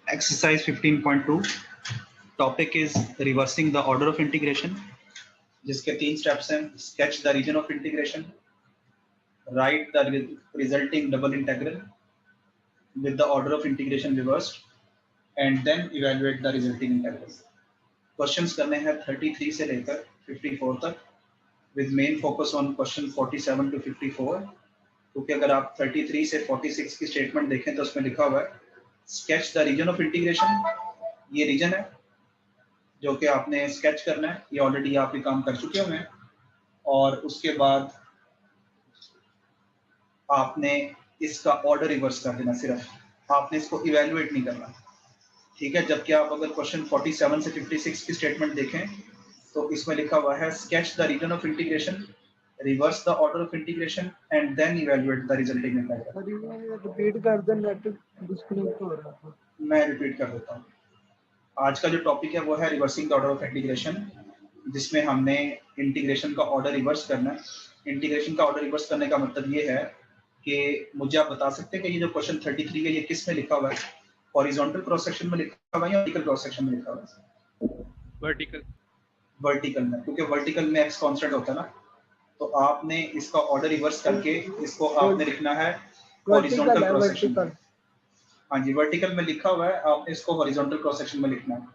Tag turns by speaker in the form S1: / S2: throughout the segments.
S1: Exercise 15.2 topic is reversing the order of integration, जिसके 3 steps हैं. Sketch the region of integration, write the resulting double integral with the order of integration reversed, and then evaluate the resulting integrals. Questions करने हैं 33 से लेकर 54 तक, with main focus on question 47 to 54. क्योंकि अगर आप 33 से 46 की स्टेटमेंट देखें तो उसमें लिखा हुआ है sketch the region of integration. ये रीजन है जो कि आपने स्केच करना है. ये ऑलरेडी आप ये काम कर चुके हुए हैं. और उसके बाद आपने इसका ऑर्डर रिवर्स कर देना. सिर्फ आपने इसको इवेल्युएट नहीं करना, ठीक है. जबकि आप अगर क्वेश्चन 47 से 56 की स्टेटमेंट देखें तो इसमें लिखा हुआ है sketch the region of integration, reverse the order of integration and then evaluate the resulting integral.
S2: Repeat कर दे, नेट डिस्कनेक्ट हो रहा था.
S1: मैं रिपीट कर देता हूँ. आज का जो टॉपिक है वो है reversing the order of integration, जिसमें हमने इंटीग्रेशन का ऑर्डर रिवर्स करना है. इंटीग्रेशन का ऑर्डर रिवर्स करने का मतलब ये है कि मुझे आप बता सकते हैं कि ये जो क्वेश्चन 33 है ये किस में लिखा हुआ है? हॉरिजॉन्टल क्रॉस सेक्शन में लिखा हुआ है या वर्टिकल क्रॉस सेक्शन में लिखा हुआ है? वर्टिकल में, क्योंकि वर्टिकल में x कांस्टेंट होता है ना. तो आपने इसका ऑर्डर रिवर्स करके इसको आपने लिखना है हॉरिजॉन्टल क्रॉस सेक्शन. हाँ जी, वर्टिकल में लिखा हुआ है, आपने इसको हॉरिजॉन्टल क्रॉस सेक्शन में लिखना है,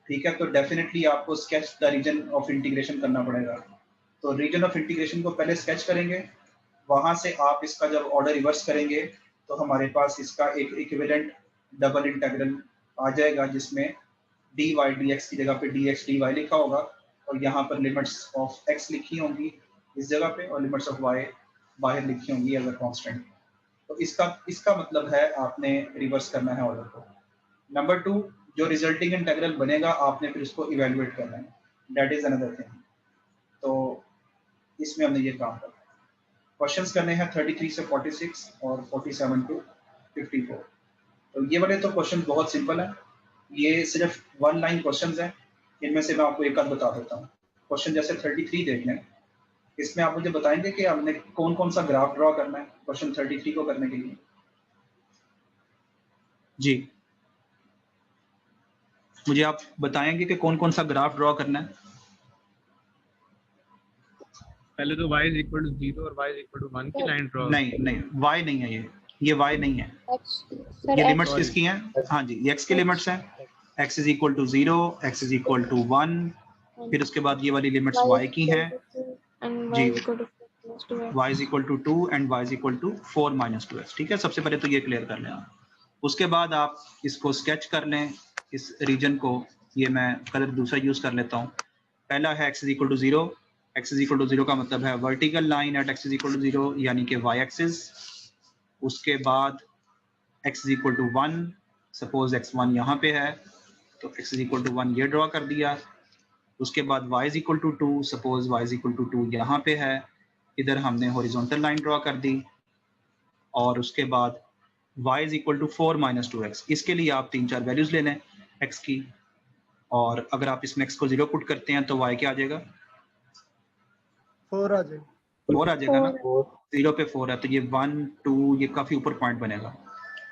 S1: ठीक है. तो डेफिनेटली आपको sketch the region of integration करना पड़ेगा. तो रीजन ऑफ इंटीग्रेशन को पहले स्केच करेंगे, वहां से आप इसका जब ऑर्डर रिवर्स करेंगे तो हमारे पास इसका एक इक्विवेलेंट डबल इंटीग्रल आ जाएगा, जिसमें dy dx की जगह पे dx dy लिखा होगा और यहाँ पर लिमिट्स ऑफ x लिखी होंगी इस जगह पे और लिमिट्स ऑफ y बाहर लिखी होंगी एज अ कांस्टेंट. तो इसका मतलब है आपने रिवर्स करना है ऑर्डर को. नंबर 2, जो रिजल्टिंग इंटीग्रल बनेगा आपने फिर उसको इवेल्युएट करना है. That is another thing. तो इसमें हमने ये काम करना है. क्वेश्चंस करने हैं 33 से 46 और 47 टू 54. तो ये वाले तो क्वेश्चन बहुत सिंपल है. ये सिर्फ 1 लाइन क्वेश्चंस हैं. इनमें से मैं आपको एक आध बता देता हूँ. क्वेश्चन जैसे 33 देख लें, इसमें आप मुझे बताएंगे कि हमने कौन कौन सा ग्राफ ड्रॉ करना है क्वेश्चन 33 को करने के लिए. जी, मुझे आप बताएंगे कि कौन कौन सा ग्राफ ड्रॉ करना है.
S3: पहले तो y is equal to 0 और y is equal to 1 की लाइन ड्रॉ.
S1: नहीं, y नहीं है. ये y नहीं है. ये लिमिट्स किसकी हैं? हाँ जी, ये x की लिमिट्स हैं. x is equal to 0, x is equal to 1. फिर उसके बाद ये वाली लिमिट्स y की हैं जी. y is equal to 2 and y is equal to 4 minus 2x. ठीक है, सबसे पहले तो ये क्लियर कर लें आप. उसके बाद आप इसको स्केच कर लें इस रीजन को. ये मैं कलर दूसरा यूज कर लेता हूँ. पहला है x is equal to 0. x is equal to 0 का मतलब है vertical line at x is equal to 0 यानी कि y एक्सिस. उसके बाद x is equal to 1, suppose x1 यहाँ पे है तो x is equal to 1 ये ड्रॉ कर दिया. उसके बाद y is equal to 2, suppose y is equal to 2 यहाँ पे है, इधर हमने हॉरिजॉन्टल लाइन ड्रॉ कर दी. और उसके बाद y is equal to 4 minus 2x. इसके लिए आप 3-4 वैल्यूज ले लें x की, और अगर आप इसमें x को 0 पुट करते हैं तो y क्या आ जाएगा?
S2: 4 आ जाएगा.
S1: 4 आ जाएगा ना. 0 पे 4 है तो ये 1 2 ये काफी ऊपर पॉइंट बनेगा.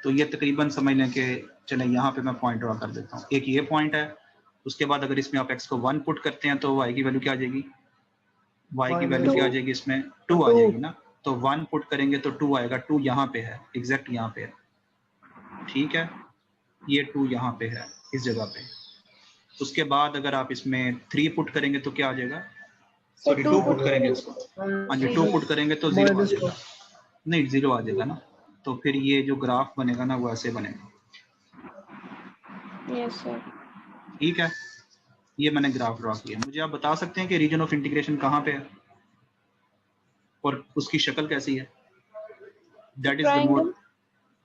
S1: तो ये तकरीबन समझ लें कि चले यहाँ पे मैं पॉइंट ड्रॉ कर देता हूँ. एक ये पॉइंट है. उसके बाद अगर इसमें आप x को 1 पुट करते हैं तो y की वैल्यू क्या आ जाएगी? y की वैल्यू क्या आ जाएगी? इसमें 2 आ जाएगी ना. तो 1 पुट करेंगे तो 2 आएगा. 2 यहाँ पे है, एग्जैक्ट यहाँ पे है, ठीक है. ये 2 यहाँ पे है इस जगह पे. उसके बाद अगर आप इसमें 3 पुट करेंगे तो क्या आ जाएगा? सॉरी 2 पुट करेंगे इसको. हाँ जी, 2 पुट करेंगे तो 0 आ जाएगा. नहीं, 0 आ जाएगा ना. तो फिर ये जो ग्राफ बनेगा ना वो ऐसे बनेगा.
S4: Yes sir.
S1: ठीक है, ये मैंने ग्राफ ड्रॉ किया. मुझे आप बता सकते हैं कि रीजन ऑफ इंटीग्रेशन कहाँ पे है और उसकी शक्ल कैसी है? That is the more.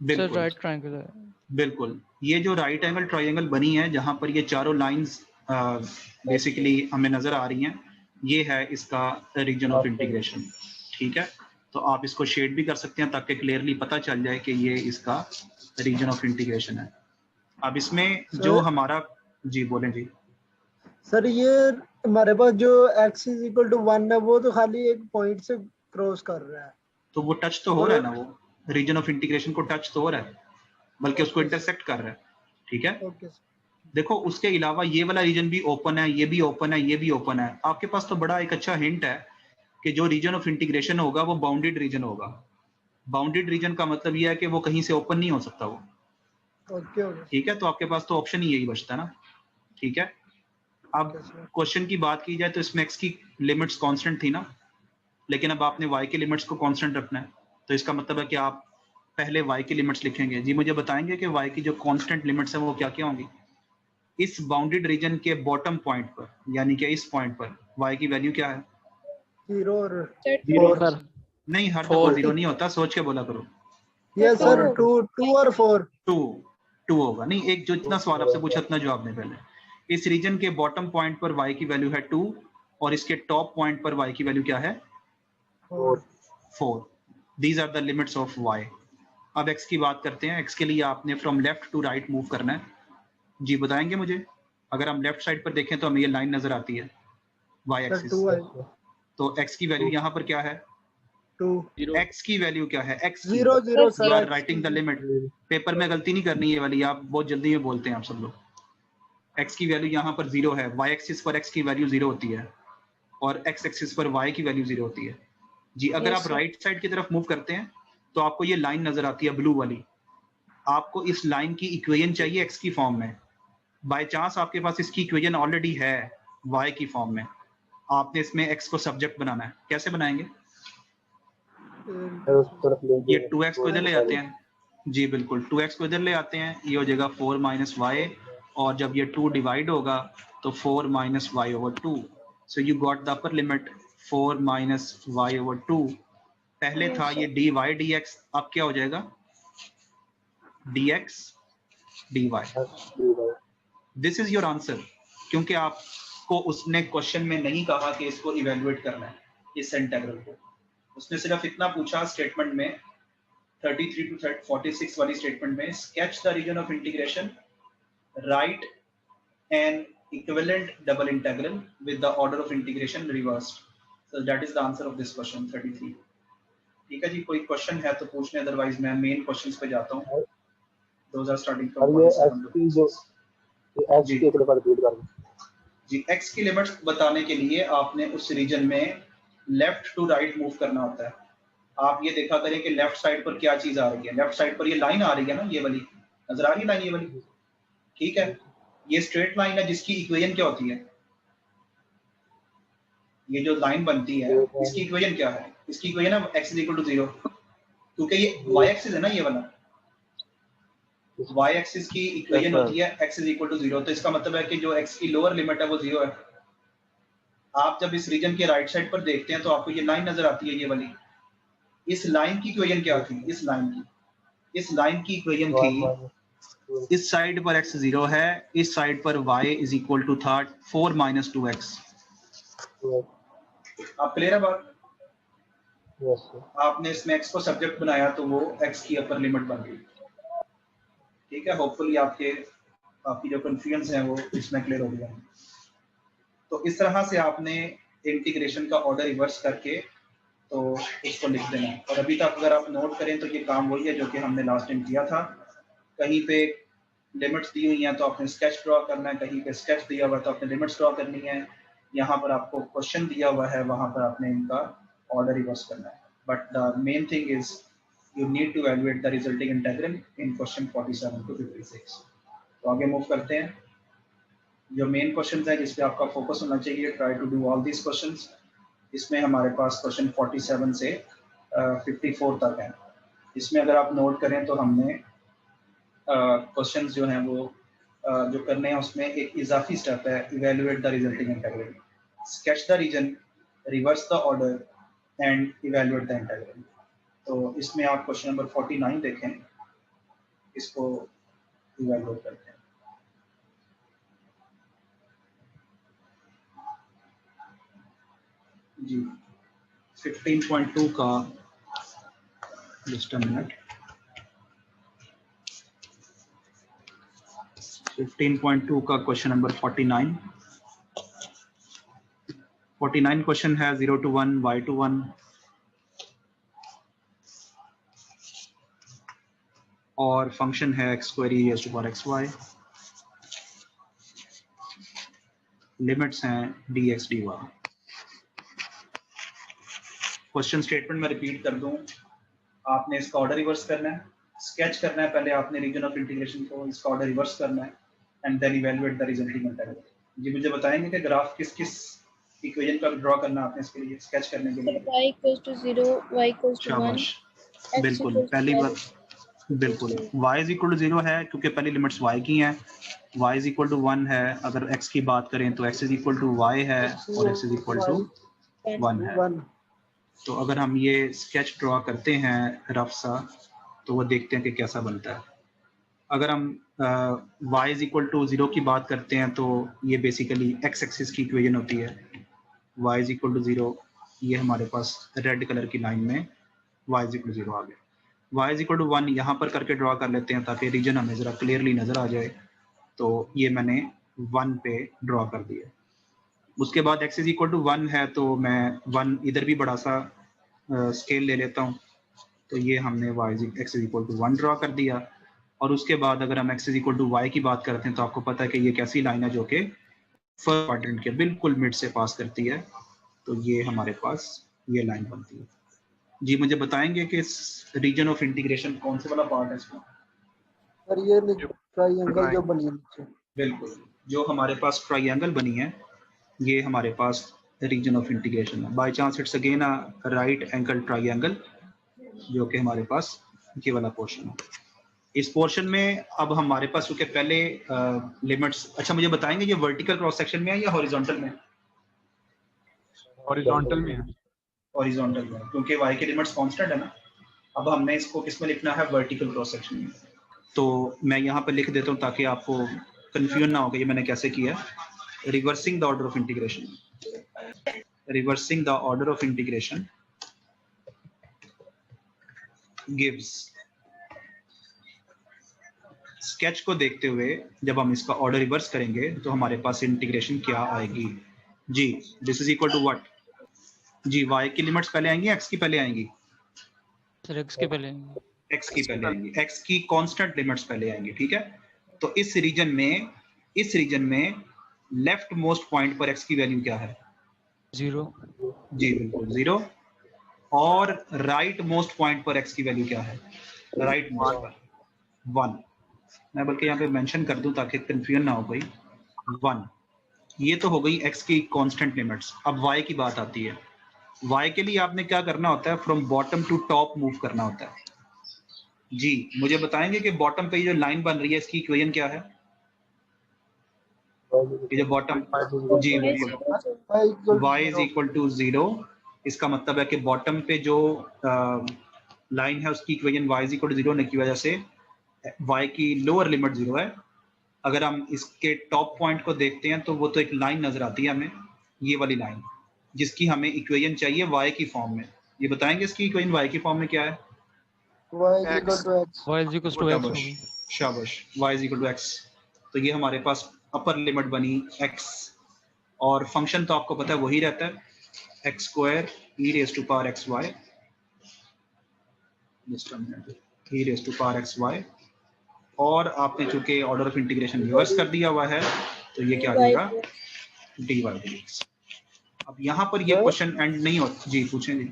S5: Sir right triangle है.
S1: बिल्कुल, ये जो राइट एंगल ट्रायंगल बनी है जहाँ पर ये चारों लाइंस बेसिकली हमें नजर आ रही हैं, ये है इसका रीजन ऑफ इंटीग्रेशन. ठीक है, तो आप इसको शेड भी कर सकते हैं ताकि क्लियरली पता चल जाए कि ये इसका रीजन ऑफ इंटीग्रेशन है. अब इसमें जो हमारा, जी बोलें जी.
S2: सर ये हमारे पास जो x is equal to 1 है वो तो खाली एक पॉइंट से क्रॉस कर रहा है.
S1: तो वो टच तो हो रहा है ना, वो रीजन ऑफ इंटीग्रेशन को टच तो हो रहा है, बल्कि उसको इंटरसेक्ट कर रहा है. ठीक है।
S2: Okay sir.
S1: देखो उसके अलावा ये वाला रीजन भी ओपन है, ये भी ओपन है, ये भी ओपन है। आपके पास तो बड़ा एक अच्छा हिंट है कि जो रीजन ऑफ इंटीग्रेशन होगा वो बाउंडेड रीजन होगा। बाउंडेड रीजन का मतलब ये है कि वो कहीं से ओपन नहीं हो सकता वो।
S2: ओके ओके
S1: ठीक है, तो आपके पास तो ऑप्शन ही यही बचता है ना। ठीक है, अब क्वेश्चन की बात की जाए तो इसमें x की लिमिट्स कांस्टेंट थी ना, लेकिन अब आपने y के लिमिट्स को कांस्टेंट रखना है, तो इसका मतलब है कि आप पहले y की लिमिट्स लिखेंगे। जी मुझे बताएंगे कि y की जो कांस्टेंट लिमिट्स है वो क्या क्या होंगी इस बाउंडेड रीजन के बॉटम पॉइंट पर, यानी कि इस पॉइंट पर y की वैल्यू क्या है?
S2: 0 और
S5: Zero
S2: 4
S5: sir.
S1: नहीं, हर दफा
S5: Four.
S1: जीरो नहीं होता, सोच के बोला करो।
S2: यस सर, 2 और 4।
S1: टू होगा। नहीं, एक जो इतना सवाल आपसे पूछा उतना जवाब नहीं। पहले इस रीजन के बॉटम पॉइंट पर y की वैल्यू है 2 और इसके टॉप पॉइंट पर y की वैल्यू क्या है? 4। These are the limits of y। अब x की बात करते हैं। x के लिए आपने from left to right move करना है। जी बताएंगे मुझे? अगर हम लेफ्ट साइड पर देखें तो हमें ये लाइन नजर आती है y एक्सिस। तो x की वैल्यू यहाँ पर क्या है?
S2: 2।
S1: x की वैल्यू क्या है? x की
S2: 0 0 sir.
S1: You are writing the limit. Paper में गलती नहीं करनी है वाली, आप बहुत जल्दी में बोलते हैं आप सब लोग। x की वैल्यू यहाँ पर 0 है। y एक्सिस पर x की वैल्यू 0 होती है और x एक्सिस पर y की वैल्यू 0 होती है। जी अगर आप राइट साइड की तरफ मूव करते हैं तो आपको ये लाइन नजर आती है ब्लू वाली। आपको इस लाइन की इक्वेशन चाहिए x की फॉर्म में। बाय चांस आपके पास इसकी इक्वेशन ऑलरेडी है y की फॉर्म में, आपने इसमें x को सब्जेक्ट बनाना है। कैसे बनाएंगे? ये 2x को इधर ले आते हैं। जी बिल्कुल, 2x को इधर ले आते हैं, ये हो जाएगा 4 माइनस वाई, और जब ये 2 डिवाइड होगा तो 4 minus y over 2। So you got the upper limit 4 minus y over 2। पहले था ये dy dx, अब क्या हो जाएगा? dx dy। This is your answer, क्योंकि आपको उसने क्वेश्चन में नहीं कहा कि इसको इवेल्युएट करना है इस इंटीग्रल को। उसने सिर्फ इतना पूछा स्टेटमेंट में 33 to 46 वाली स्टेटमेंट में, sketch the region of integration, write an equivalent double integral with the order of integration reversed. So that is the answer of this question 33। ठीक है जी, कोई क्वेश्चन है तो पूछ लें, अदरवाइज मैं मेन क्वेश्चंस पे जाता हूं। Those are starting from 47 to 56। जी x की लिमिट्स बताने के लिए आपने उस रीजन में लेफ्ट टू राइट मूव करना होता है। आप ये देखा करें कि लेफ्ट साइड पर क्या चीज आ रही है। लेफ्ट साइड पर ये लाइन आ रही है ना, ये वाली नजर आ रही है लाइन, ये वाली। ठीक है, ये स्ट्रेट लाइन है जिसकी इक्वेशन क्या होती है? ये जो लाइन बनती है इसकी इक्वेशन क्या है? इसकी इक्वेशन है x इज इक्वल टू 0, क्योंकि ये y एक्सिस है ना, ये वाला y एक्सिस की इक्वेशन होती है x इज इक्वल टू 0। तो इसका मतलब है कि जो x की लोअर लिमिट है वो 0 है। आप जब इस रीजन के राइट साइड पर देखते हैं तो आपको ये लाइन नजर आती है, ये वाली। इस लाइन की इक्वेशन क्या थी? इस लाइन की इक्वेशन थी, इस साइड पर x 0 है, इस साइड पर y इज इक्वल टू था 4 माइनस 2x। आप क्लियर है बात? आपने इसमें x को सब्जेक्ट बनाया तो वो x की अपर लिमिट बन गई। ठीक है, होपफुली आपकी जो कंफ्यूजन है वो इसमें क्लियर हो गया। तो इस तरह से आपने इंटीग्रेशन का ऑर्डर रिवर्स करके तो उसको लिख देना है। और अभी तक अगर आप नोट करें तो ये काम वही है जो कि हमने लास्ट टाइम किया था। कहीं पे लिमिट्स दी हुई हैं तो आपने स्केच ड्रॉ करना है, कहीं पे स्केच दिया हुआ है तो आपने लिमिट्स ड्रॉ करनी है, यहाँ पर आपको क्वेश्चन दिया हुआ है वहाँ पर आपने इनका ऑर्डर रिवर्स करना है। But the main thing is you need to evaluate the resulting integral in question 47 to 56। तो आगे मूव करते हैं। जो मेन क्वेश्चन है जिस पे आपका फोकस होना चाहिए, try to do all these questions. इसमें हमारे पास क्वेश्चन 47 से 54 तक है। इसमें अगर आप नोट करें तो हमने क्वेश्चंस जो हैं वो जो करने हैं उसमें एक इजाफी स्टेप है, evaluate the resulting integral, sketch the region, reverse the order and evaluate the integral. तो इसमें आप क्वेश्चन नंबर 49 देखें, इसको इवैल्यूएट करते हैं। जी 15.2 का जस्ट अ मिनट, 15.2 का क्वेश्चन नंबर 49 क्वेश्चन है 0 to 1 y to 1 और फंक्शन है x square e raised to power xy। Limits हैं dx dy। क्वेश्चन स्टेटमेंट में रिपीट कर दूं, आपने इसका ऑर्डर रिवर्स करना है, स्केच करना है पहले आपने रीजन ऑफ इंटीग्रेशन को, इसका ऑर्डर रिवर्स करना है and then evaluate the resulting integral. जी मुझे बताएंगे कि ग्राफ किस किस इक्वेशन का ड्रॉ करना आपने इसके लिए, स्केच करने के लिए।
S4: y equals to 0, y equals to 1,
S1: शाबाश,
S4: x
S1: बिल्कुल
S4: equals to
S1: पहली
S4: y,
S1: बात, बिल्कुल y इज इक्वल टू 0 है क्योंकि पहली लिमिट्स y की हैं, y इज इक्वल टू 1 है। अगर x की बात करें तो x is equal to y है और x इज इक्वल टू 1 है। तो अगर हम ये स्केच ड्रॉ करते हैं रफ सा, तो वो देखते हैं कि कैसा बनता है। अगर हम y इज इक्वल टू 0 की बात करते हैं तो ये बेसिकली x एक्सिस की इक्वेशन होती है। y इज इक्वल टू 0, ये हमारे पास रेड कलर की लाइन में y इज इक्वल टू 0 आ गया। y इज इक्वल टू 1 यहाँ पर करके ड्रॉ कर लेते हैं ताकि रीजन हमें ज़रा क्लियरली नज़र आ जाए। तो ये मैंने 1 पे ड्रॉ कर दिया। उसके बाद x इज इक्वल टू 1 है तो मैं 1 इधर भी बड़ा सा स्केल ले लेता हूँ। तो ये हमने x is equal to 1 draw कर दिया। और उसके बाद अगर हम x is equal to y की बात करते हैं तो आपको पता है कि ये कैसी लाइन है जो कि फर्स्ट क्वाड्रेंट के बिल्कुल मिड से पास करती है। तो ये हमारे पास ये लाइन बनती है। जी मुझे बताएंगे कि इस रीजन ऑफ इंटीग्रेशन कौन से वाला पार्ट है इसका?
S2: और ये ट्रायंगल जो बनी है,
S1: बिल्कुल जो हमारे पास ट्रायंगल बनी है ये हमारे पास रीजन ऑफ इंटीग्रेशन है। By chance it's again a right angle triangle जो कि हमारे पास ये वाला पोर्शन है। इस पोर्शन में अब हमारे पास क्योंकि पहले लिमिट्स, अच्छा मुझे बताएंगे ये वर्टिकल क्रॉस सेक्शन में है या हॉरिजॉन्टल में?
S3: हॉरिजॉन्टल में है।
S1: हॉरिजॉन्टल में, क्योंकि y के लिमिट्स कांस्टेंट है ना। अब हमने इसको किस में लिखना है? वर्टिकल क्रॉस सेक्शन में। तो मैं यहाँ पर लिख देता हूँ ताकि आपको कंफ्यूजन ना हो कि ये मैंने कैसे किया। Reversing the order of integration, reversing the order of integration gives, sketch को देखते हुए जब हम इसका ऑर्डर रिवर्स करेंगे तो हमारे पास इंटीग्रेशन क्या आएगी? जी this is equal to what? जी y की लिमिट्स पहले आएंगी x की पहले आएंगी?
S5: सर x के पहले
S1: x की पहले आएंगी, x की कांस्टेंट लिमिट्स पहले आएंगी। ठीक है, तो इस रीजन में लेफ्ट मोस्ट पॉइंट पर x की वैल्यू क्या है?
S5: 0।
S1: जी बिल्कुल 0। और राइट मोस्ट पॉइंट पर x की वैल्यू क्या है? राइट मोस्ट पर 1। मैं बल्कि यहाँ पे मेंशन कर दूं ताकि कंफ्यूजन ना हो कोई। 1 ये तो हो गई x की कांस्टेंट लिमिट्स। अब y की बात आती है। y के लिए आपने क्या करना होता है? From bottom to top move करना होता है। जी मुझे बताएंगे कि बॉटम पे जो लाइन बन रही है इसकी इक्वेशन क्या है? ये जो बॉटम, जी बिल्कुल y इज इक्वल टू 0। इसका मतलब है कि बॉटम पे जो लाइन है उसकी equation y is equal to 0 होने की वजह से y की लोअर लिमिट 0 है। अगर हम इसके टॉप पॉइंट को देखते हैं तो वो तो एक लाइन नजर आती है हमें, ये वाली लाइन, जिसकी हमें इक्वेशन चाहिए y की फॉर्म में। ये बताएंगे इसकी इक्वेशन y की फॉर्म में क्या है?
S5: y is equals to x होगी।
S1: शाबाश, y is equal to x। तो ये हमारे पास अपर लिमिट बनी x, और फंक्शन तो आपको पता है वही रहता है x square e raise to power xy, e raise to power xy। और आपने चूंकि ऑर्डर ऑफ इंटीग्रेशन रिवर्स कर दिया हुआ है तो ये क्या आ जाएगा? dy dx। अब यहाँ पर ये क्वेश्चन एंड नहीं होता। जी पूछें जी।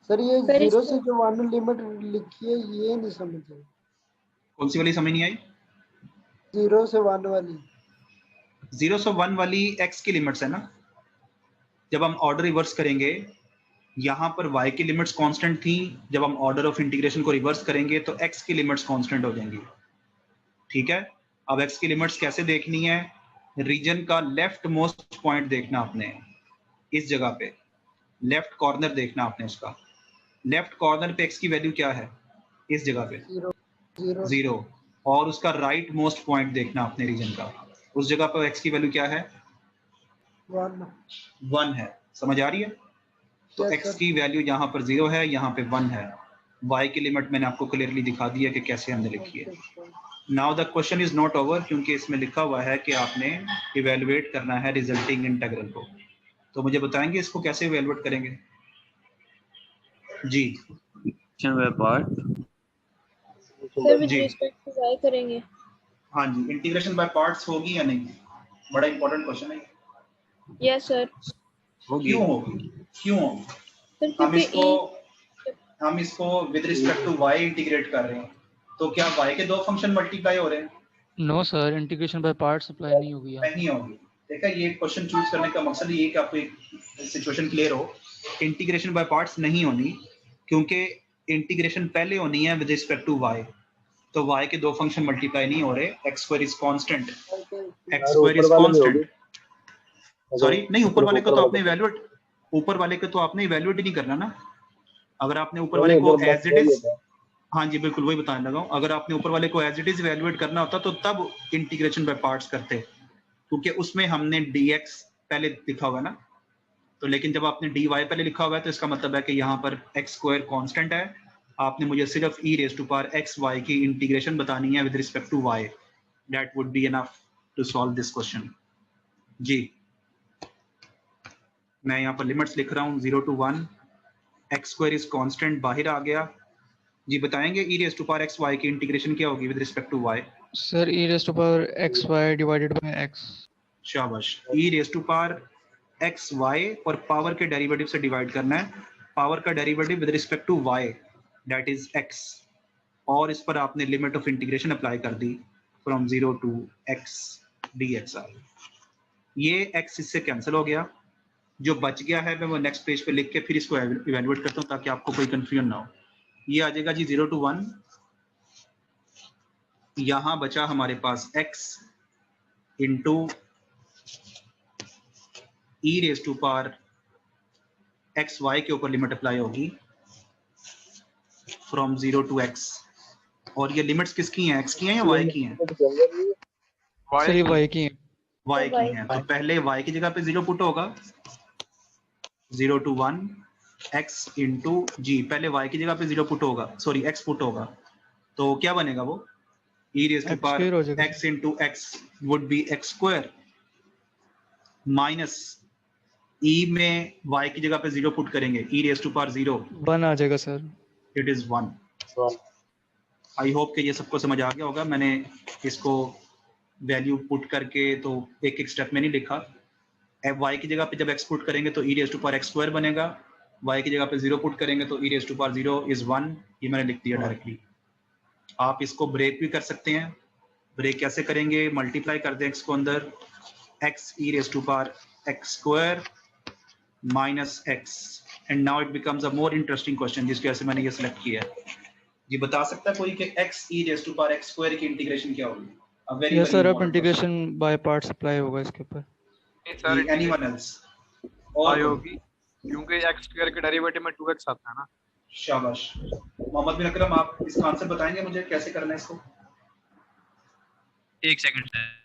S2: सर ये 0 से जो 1 लिमिट लिखी है ये नहीं समझ आई।
S1: कौन सी वाली समझ नहीं आई?
S2: 0 से 1 वाली।
S1: 0 से 1 वाली x की लिमिट्स है ना। जब हम ऑर्डर रिवर्स करेंगे, यहाँ पर y की लिमिट्स कांस्टेंट थी, जब हम ऑर्डर ऑफ इंटीग्रेशन को रिवर्स करेंगे तो x की लिमिट्स कांस्टेंट हो जाएंगी। ठीक है, अब x की लिमिट्स कैसे देखनी है? रीजन का लेफ्ट मोस्ट पॉइंट देखना आपने, इस जगह पे लेफ्ट कॉर्नर देखना आपने उसका। लेफ्ट कॉर्नर पे x की वैल्यू क्या है? इस जगह पे 0। और उसका राइट मोस्ट पॉइंट देखना आपने रीजन का, उस जगह पर x की वैल्यू क्या है? 1 है। समझ आ रही है? तो x की वैल्यू यहाँ पर 0 है, यहाँ पे 1 है। y की लिमिट मैंने आपको क्लियरली दिखा दी है कि कैसे हमने लिखी है। Now the question is not over, क्योंकि इसमें लिखा हुआ है कि आपने इवेलुएट करना है रिजल्टिंग इंटीग्रल को। तो मुझे बताएंगे इसको कैसे इवेलुएट करेंगे? जी
S4: part sir with respect to y करेंगे।
S1: हाँ जी, इंटीग्रेशन बाय पार्ट्स होगी या नहीं? बड़ा इंपॉर्टेंट क्वेश्चन है।
S4: Yes sir.
S3: होगी।
S1: क्यों होगी? क्यों होगी?
S4: सर
S1: हम
S4: क्योंकि
S1: इसको with respect to y integrate कर रहे हैं, तो क्या y के दो फंक्शन मल्टीप्लाई हो रहे हैं?
S5: No sir, integration by parts apply नहीं होगी यहाँ
S1: नहीं होगी। देखा, ये क्वेश्चन चूज करने का मकसद ये कि आपको एक सिचुएशन क्लियर हो। इंटीग्रेशन बाय पार्ट्स नहीं होनी, क्योंकि इंटीग्रेशन पहले होनी है विद रिस्पेक्ट टू y, तो y के दो फंक्शन मल्टीप्लाई नहीं हो रहे। x² is constant, x² is constant. Sorry, नहीं, ऊपर वाले को तो आपने इवैल्यूएट, ऊपर वाले को तो आपने इवैल्यूएट ही नहीं करना ना। अगर आपने ऊपर वाले को एज इट इज, हाँ जी बिल्कुल वही बताने लगा हूँ, अगर आपने ऊपर वाले को एज इट इज इवैल्यूएट करना होता तो तब इंटीग्रेशन बाय पार्ट्स करते, क्योंकि उसमें हमने dx पहले लिखा हुआ है ना। तो लेकिन जब आपने dy पहले लिखा हुआ है तो इसका मतलब है कि यहाँ पर x² कांस्टेंट है। आपने मुझे सिर्फ e⁻xy की इंटीग्रेशन बतानी है with respect to y। That would be enough to solve this question. जी, मैं यहाँ पर लिमिट्स लिख रहा हूँ 0 to 1, x² इज कांस्टेंट बाहर आ गया। जी बताएंगे e⁻xy की इंटीग्रेशन क्या होगी with respect to y?
S5: Sir e⁻xy divided by x।
S1: शाबाश, e⁻xy और पावर के डेरिवेटिव से डिवाइड करना है। पावर का derivative with respect to y, that is x, और इस पर आपने लिमिट ऑफ इंटीग्रेशन अप्लाई कर दी फ्रॉम 0 to x dxi। ये x इससे कैंसिल हो गया, जो बच गया है मैं वो नेक्स्ट पेज पे लिख के फिर इसको इवेल्युएट करता हूँ ताकि आपको कोई कंफ्यूजन ना हो। ये आ जाएगा जी 0 to 1, यहाँ बचा हमारे पास x इंटू e⁻xy के ऊपर लिमिट अप्लाई होगी फ्रॉम 0 to x। और ये लिमिट्स किसकी हैं, x की हैं या y की हैं?
S5: सर ये y की है।
S1: y की हैं, तो पहले y की जगह पे 0 पुट होगा, 0 to 1 x इंटू जी, पहले y की जगह पे 0 पुट होगा, सॉरी x पुट होगा, तो क्या बनेगा वो e⁻x into x would be x² minus e में y की जगह पे 0 पुट करेंगे, e⁻0
S5: 1 आ जाएगा sir.
S1: It is 1। I hope कि ये सबको समझ आ गया होगा। मैंने इसको वैल्यू पुट करके तो एक एक स्टेप में नहीं लिखा। y की जगह पे जब x पुट करेंगे तो e⁻x² बनेगा, y की जगह पे 0 पुट करेंगे तो e⁻0 इज 1। ये मैंने लिख दिया डायरेक्टली। आप इसको ब्रेक भी कर सकते हैं। ब्रेक कैसे करेंगे, मल्टीप्लाई कर दें x को अंदर, x e⁻x² minus x, and now it becomes a more interesting question, जिसकी वजह से मैंने ये सिलेक्ट किया है। ये बता सकता है कोई कि x e⁻x² की इंटीग्रेशन क्या होगी? अ वेरी
S5: यस सर, अब इंटीग्रेशन बाय पार्ट्स अप्लाई होगा इसके ऊपर।
S3: Sir
S1: anyone else?
S3: और होगी, क्योंकि x² के डेरिवेटिव में 2x आता है ना।
S1: शाबाश। मोहम्मद बिन अकरम, आप इसका आंसर बताएंगे मुझे कैसे करना है इसको?
S3: एक सेकंड सर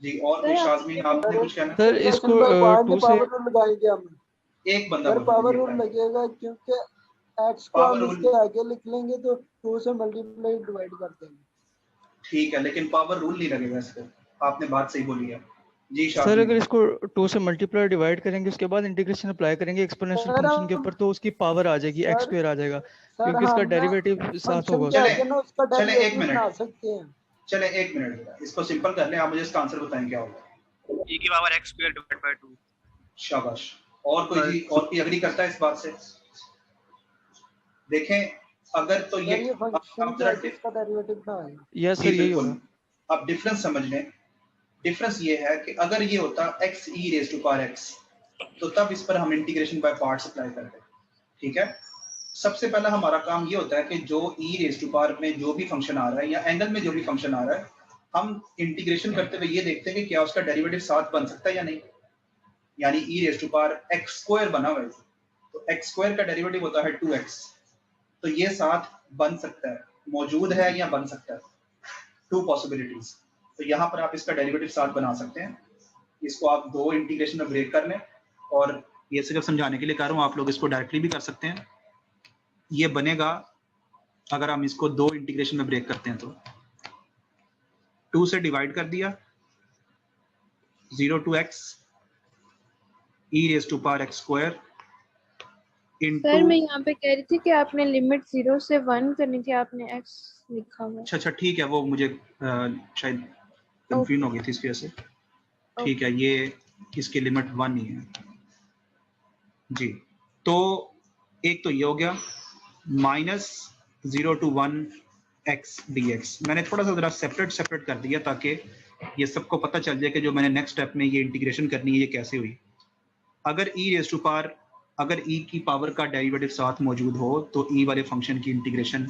S1: जी, और कोई शाज़मी आपने कुछ कहना?
S5: सर इसको 2 से
S2: पावर रूल लगाएंगे हम।
S1: एक बंदा
S2: सर पावर रूल लगेगा, क्योंकि x को हम इसके आगे लिख लेंगे तो 2 से मल्टीप्लाई डिवाइड कर देंगे।
S1: ठीक है, लेकिन पावर रूल नहीं लगेगा इस पे। आपने बात सही बोली है जी।
S5: सर अगर इसको 2 से मल्टीप्लाई डिवाइड करेंगे उसके बाद इंटीग्रेशन अप्लाई करेंगे एक्सपोनेंशियल फंक्शन के ऊपर, तो उसकी पावर आ जाएगी x² आ जाएगा, क्योंकि इसका डेरिवेटिव साथ होगा।
S1: चले एक मिनट, चले एक मिनट, इसको सिंपल कर लें। आप मुझे इसका आंसर बताएं क्या होगा।
S3: e की पावर x² डिवाइड बाय 2।
S1: शाबाश। और कोई जी, और कोई एग्री करता है इस बात से? देखें, अगर तो ये
S2: फंक्शन का डेरिवेटिव ना है।
S5: यस सर यही होगा।
S1: अब डिफरेंस समझ लें। डिफरेंस ये है कि अगर ये होता x e⁻x, तो तब इस पर हम इंटीग्रेशन बाय पार्ट्स अप्लाई करते हैं। ठीक है, सबसे पहला हमारा काम ये होता है कि जो e⁻ में जो भी फंक्शन आ रहा है या एंगल में जो भी फंक्शन आ रहा है, हम इंटीग्रेशन करते हुए ये देखते हैं कि क्या उसका डेरिवेटिव साथ बन सकता है या नहीं। यानी e⁻x² बना हुआ है, तो x² का डेरिवेटिव होता है 2x, तो ये साथ बन सकता है, मौजूद है या बन सकता है, 2 पॉसिबिलिटीज। तो यहाँ पर आप इसका डेरिवेटिव साथ बना सकते हैं। इसको आप 2 इंटीग्रेशन में ब्रेक कर लें, और ये सिर्फ समझाने के लिए कर रहा हूँ, आप लोग इसको डायरेक्टली भी कर सकते हैं। ये बनेगा, अगर हम इसको 2 इंटीग्रेशन में ब्रेक करते हैं तो 2 से डिवाइड कर दिया, 0 to x e⁻x² into.
S4: Sir मैं यहाँ पे कह रही थी कि आपने लिमिट 0 से 1 करनी थी, आपने x लिखा हुआ।
S1: अच्छा ठीक है, वो मुझे शायद कंफ्यूजन हो गई थी इसकी वजह से। ठीक है, ये इसकी लिमिट 1 ही है जी। तो एक तो ये हो गया -0 to 1 x dx। मैंने थोड़ा सा जरा सेपरेट कर दिया ताकि ये सबको पता चल जाए कि जो मैंने नेक्स्ट स्टेप में ये इंटीग्रेशन करनी है ये कैसे हुई। अगर अगर e की पावर का डेरिवेटिव साथ मौजूद हो तो e वाले फंक्शन की इंटीग्रेशन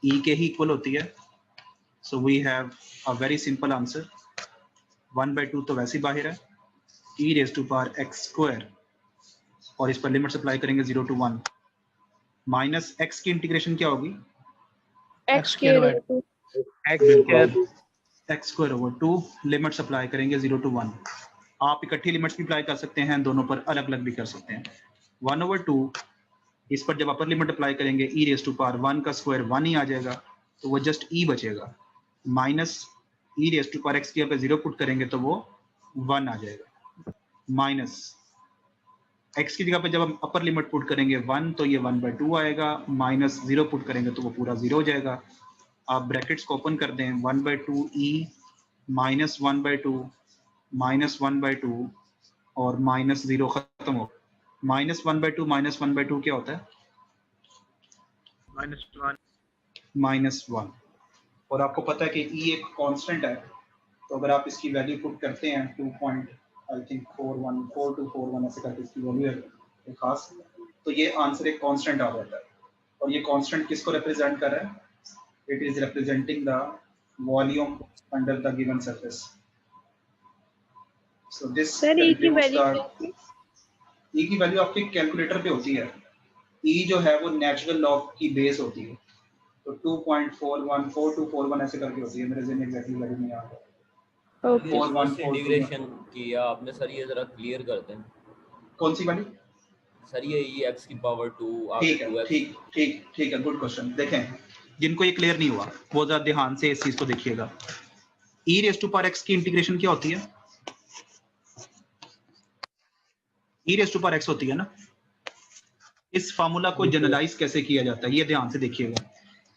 S1: e के ही इक्वल होती है। So we have a very simple answer, 1/2 तो वैसे ही बाहर है, e⁻x² और इस पर लिमिट अप्लाई करेंगे 0 to 1 माइनस x की इंटीग्रेशन क्या होगी
S4: x square
S1: x²/2 limits apply करेंगे 0 to 1। आप इकट्ठी लिमिट्स भी अप्लाई कर सकते हैं, दोनों पर अलग अलग भी कर सकते हैं। 1/2 इस पर जब अपर लिमिट अप्लाई करेंगे e⁻1 का स्क्वायर 1 ही आ जाएगा, तो वो जस्ट e बचेगा, माइनस e⁻x की यहाँ पे 0 पुट करेंगे तो वो 1 आ जाएगा, माइनस x की जगह पे जब हम अपर लिमिट पुट करेंगे 1 तो ये 1/2 आएगा, माइनस 0 पुट करेंगे तो वो पूरा 0 हो जाएगा। आप ब्रैकेट्स को ओपन कर दें, 1/2 e माइनस 1/2 माइनस 1/2 और माइनस 0 खत्म हो। -1/2 क्या होता है -1 और आपको पता है कि e एक कांस्टेंट है, तो अगर आप इसकी वैल्यू पुट करते हैं 2.4241 ऐसे करके इसकी वैल्यू है एक खास, तो ये आंसर एक कांस्टेंट आ जाता है। और ये कांस्टेंट किसको रिप्रेजेंट कर रहा है? It is representing the volume under the given surface. So this
S4: sir e की वैल्यू
S1: e की वैल्यू आपके कैलकुलेटर पे होती है। e जो है वो नेचुरल लॉग की बेस होती है, तो 2.414241 ऐसे करके होती है, मेरे ज़हन में एग्जैक्टली वैल्यू नहीं आ रहा।
S6: ओके इंटीग्रेशन किया आपने सर, ये जरा क्लियर करते हैं।
S1: कौन सी वाली
S6: सर? ये x की पावर 2
S1: ठीक है, ठीक है, गुड क्वेश्चन। देखें, जिनको ये क्लियर नहीं हुआ वो जरा ध्यान से इस चीज को देखिएगा। e⁻x की इंटीग्रेशन क्या होती है? e⁻x होती है ना। इस फार्मूला को जनरलाइज कैसे किया जाता है ये ध्यान से देखिएगा।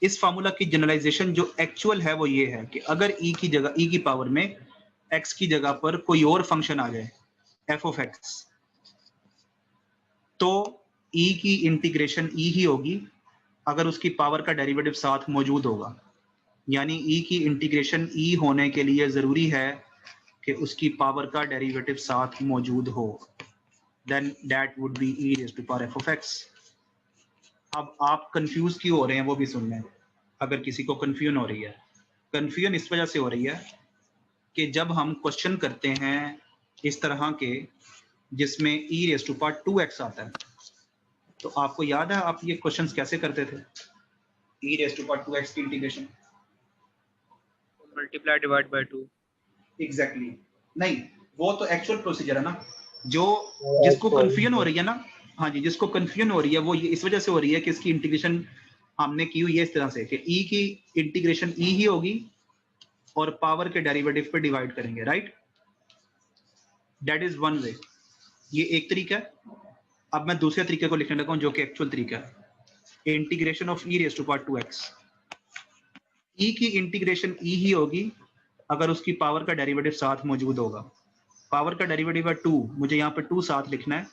S1: इस फार्मूला की जनरलाइजेशन जो एक्चुअल है वो ये है कि अगर e की जगह e की पावर में x की जगह पर कोई और फंक्शन आ जाए f(x), तो e की इंटीग्रेशन e ही होगी अगर उसकी पावर का डेरिवेटिव साथ मौजूद होगा। यानी e की इंटीग्रेशन e होने के लिए जरूरी है कि उसकी पावर का डेरिवेटिव साथ मौजूद हो, then that would be e⁻f(x). अब आप कंफ्यूज क्यों हो रहे हैं वो भी सुन लें, अगर किसी को कंफ्यूजन हो रही है। कंफ्यूजन इस वजह से हो रही है कि जब हम क्वेश्चन करते हैं इस तरह के जिसमें e⁻2x आता है, तो आपको याद है आप ये क्वेश्चंस कैसे करते थे? e⁻2x की integration
S3: multiply divide by 2।
S1: Exactly नहीं, वो तो एक्चुअल प्रोसीजर है ना। जो जिसको कंफ्यूजन हो रही है ना, हाँ जी, जिसको कंफ्यूजन हो रही है वो ये इस वजह से हो रही है कि इसकी इंटीग्रेशन हमने की हुई है इस तरह से कि e की इंटीग्रेशन e ही होगी और पावर के डेरिवेटिव पे डिवाइड करेंगे, right? That is one way, ये एक तरीका है। अब मैं दूसरे तरीके को लिखने लगा हूं जो कि एक्चुअल तरीका है। इंटीग्रेशन ऑफ e⁻2x, e की इंटीग्रेशन e ही होगी अगर उसकी पावर का डेरिवेटिव साथ मौजूद होगा। पावर का डेरिवेटिव है 2, मुझे यहाँ पे 2 साथ लिखना है,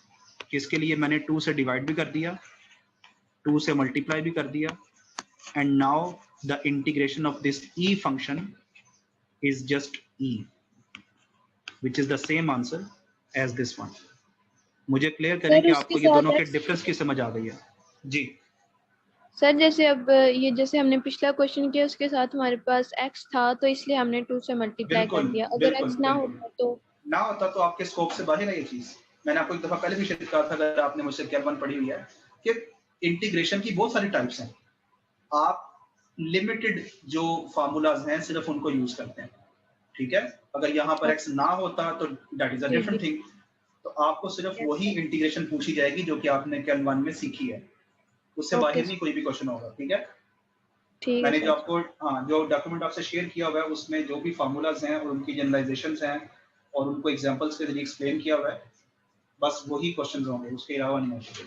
S1: इसके लिए मैंने 2 से डिवाइड भी कर दिया, 2 से मल्टीप्लाई भी कर दिया, and now the integration of this e function is just e, which is the same answer as this one. मुझे क्लियर करें कि आपको ये दोनों के डिफरेंस की समझ आ गई है जी।
S4: सर जैसे अब ये जैसे हमने पिछला क्वेश्चन किया उसके साथ हमारे पास x था तो इसलिए हमने 2 से मल्टीप्लाई कर दिया। अगर x ना होता तो
S1: आपके स्कोप से बाहर है ये चीज। मैंने आपको एक दफा पहले भी शेयर कहा था, अगर आपने मुझसे कैप 1 पढ़ी हुई है, कि इंटीग्रेशन की बहुत सारी टाइप्स हैं। आप लिमिटेड जो फार्मूलाज हैं सिर्फ उनको यूज करते हैं, ठीक है? अगर यहाँ पर x ना होता तो that is a different thing. तो आपको सिर्फ वही इंटीग्रेशन पूछी जाएगी जो कि आपने कैल 1 में सीखी है, उससे बाहर नहीं कोई भी क्वेश्चन होगा, ठीक है? मैंने जो आपको जो डॉक्यूमेंट आपसे शेयर किया हुआ है उसमें जो भी फार्मूलाज हैं और उनकी जनरलाइजेशंस हैं और उनको एग्जांपल्स के जरिए एक्सप्लेन किया हुआ है, बस वही क्वेश्चंस होंगे, उसके अलावा नहीं होंगे।